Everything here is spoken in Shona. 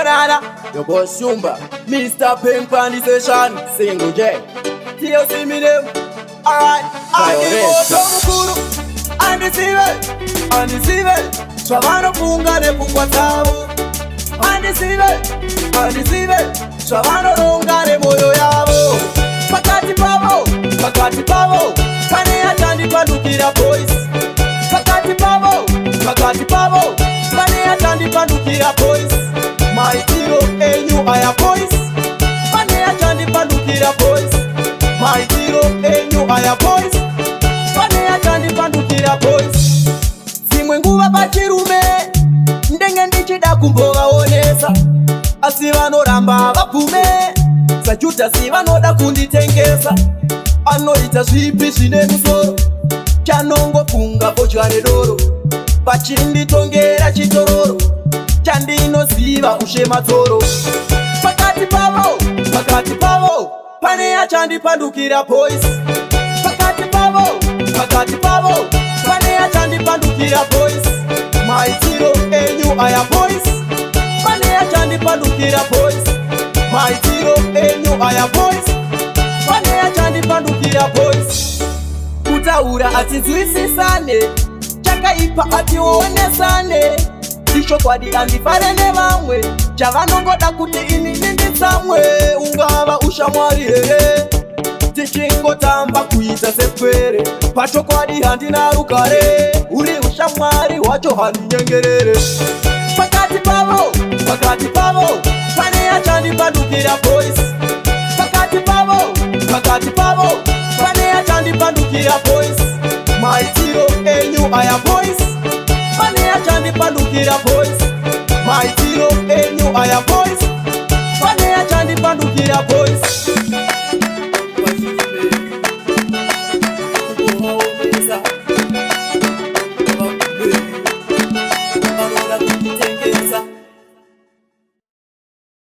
Bonana, your boss Shumba, Mr. Pink Pandy Session, Single J. TLC me them. Alright, I give Mukuru, and the civil, Chavano Punga de Pukwatabu, and the civil, Chavano Runga de Moyo Yabo, Pakati Pavo, Pane Atandi Padukira Boys, Pakati Pavo, Pane Atandi Padukira Boys, my hero, you are boys, Pane Atandi Padukira Boys, my hero, you are boys, Pane Atandi Padukira Boys, Simwenguva Bachirume, Ndenge ndichida kumboga onesa, asivanoramba vapume, sachuta sivanoda kunditengesa, anoita zvipi zvine musoro, chanongofunga bochwane doro, pachinditongera chitororo, chandinoziva ushe matsoro. Pakati pavo, pane achandipandukira boys. Pakati pavo, pane achandipandukira boys. My hero, you are boys. Pane achandipandukira boys. My hero, you are boys. Pane achandipandukira boys. Kutaura atizwisisane, chakaipa ationesane, chokwadi andifarene vamwe, chavanongoda kuti ini nditsamwe. Ungava ushamwari here, tichingotamba kuita sepwere, pachokwadi handina rukare, uri ushamwari wacho handinyengerere. Pakati pavo, pane achandipandukira boys. Pakati pavo, pane achandipandukira boys. My hero, you are boys. Pane achandipandukira boys. My hero, you are boys. Pane achandipandukira boys.